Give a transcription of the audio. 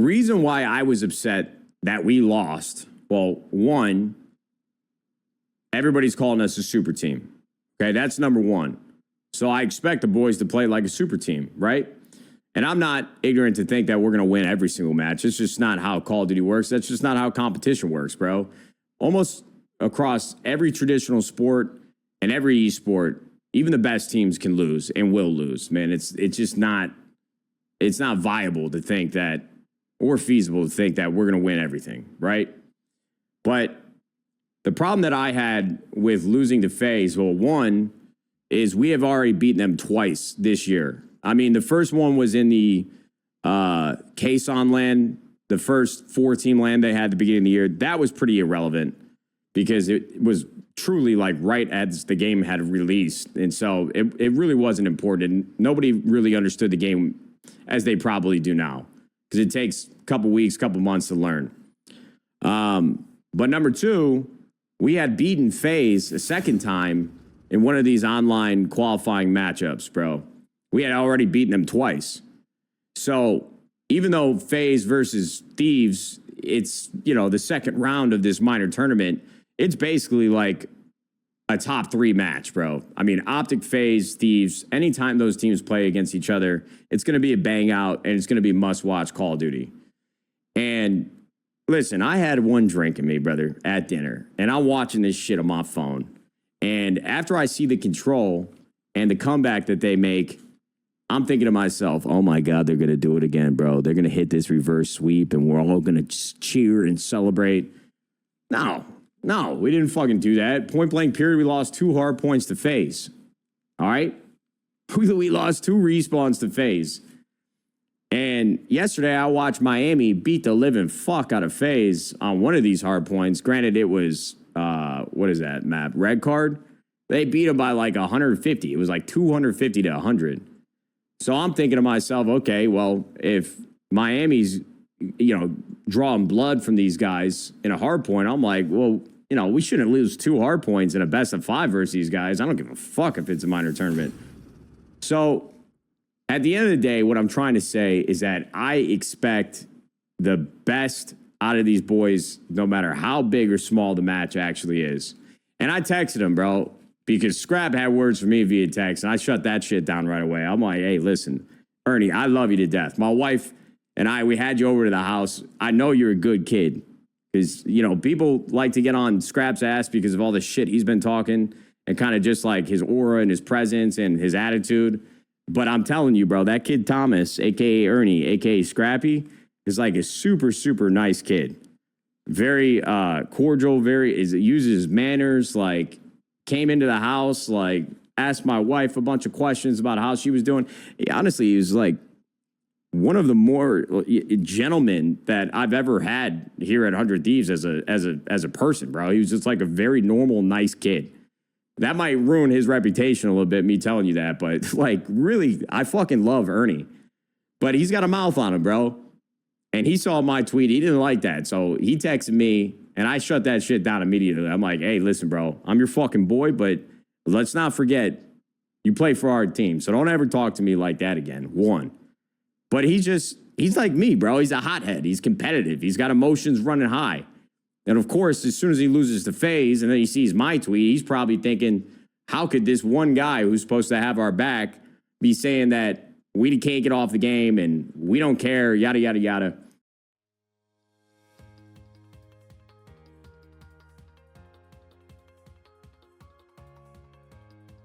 reason why I was upset that we lost, well, one, everybody's calling us a super team. Okay, that's number one. So I expect the boys to play like a super team, right? And I'm not ignorant to think that we're going to win every single match. It's just not how Call of Duty works. That's just not how competition works, bro. Almost across every traditional sport and every esport, even the best teams can lose and will lose, man. It's just not, it's not viable to think that, or feasible to think that we're going to win everything, right? But the problem that I had with losing to FaZe, well, one is we have already beaten them twice this year. I mean, the first one was in the Quezon LAN, the first 4-team LAN they had at the beginning of the year. That was pretty irrelevant because it was truly like right as the game had released. And so it really wasn't important. Nobody really understood the game as they probably do now because it takes a couple weeks, couple months to learn. But number two, we had beaten FaZe a second time in one of these online qualifying matchups, bro. We had already beaten them twice. So even though FaZe versus Thieves, it's, you know, the second round of this minor tournament, it's basically like a top 3 match, bro. I mean, Optic, FaZe, Thieves, anytime those teams play against each other, it's going to be a bang out and it's going to be must-watch Call of Duty. And listen, I had one drink in me, brother, at dinner, and I'm watching this shit on my phone. And after I see the control and the comeback that they make, I'm thinking to myself, oh my God, they're going to do it again, bro. They're going to hit this reverse sweep and we're all going to cheer and celebrate. No, we didn't fucking do that. Point blank period, we lost 2 hard points to FaZe. All right? We lost 2 respawns to FaZe. And yesterday I watched Miami beat the living fuck out of FaZe on one of these hard points. Granted, it was, what is that map? Red card? They beat them by like 150. It was like 250 to 100. So I'm thinking to myself, okay, well, if Miami's, you know, drawing blood from these guys in a hard point, I'm like, well, you know, we shouldn't lose 2 hard points in a best of 5 versus these guys. I don't give a fuck if it's a minor tournament. So at the end of the day, what I'm trying to say is that I expect the best out of these boys, no matter how big or small the match actually is. And I texted him, bro, because Scrap had words for me via text, and I shut that shit down right away. I'm like, hey, listen, Ernie, I love you to death. My wife and I, we had you over to the house. I know you're a good kid because, you know, people like to get on Scrap's ass because of all the shit he's been talking and kind of just like his aura and his presence and his attitude. But I'm telling you, bro, that kid Thomas, a.k.a. Ernie, a.k.a. Scrappy, is like a super, super nice kid. Very cordial, uses manners, like came into the house, like asked my wife a bunch of questions about how she was doing. Honestly, he was like one of the more gentlemen that I've ever had here at 100 Thieves as a person, bro. He was just like a very normal, nice kid. That might ruin his reputation a little bit, me telling you that, but like really, I fucking love Ernie. But he's got a mouth on him, bro. And he saw my tweet. He didn't like that. So he texted me, and I shut that shit down immediately. I'm like, hey, listen, bro, I'm your fucking boy, but let's not forget you play for our team. So don't ever talk to me like that again. One. But he's like me, bro. He's a hothead. He's competitive. He's got emotions running high. And of course, as soon as he loses to FaZe and then he sees my tweet, he's probably thinking, how could this one guy who's supposed to have our back be saying that we can't get off the game and we don't care, yada, yada, yada.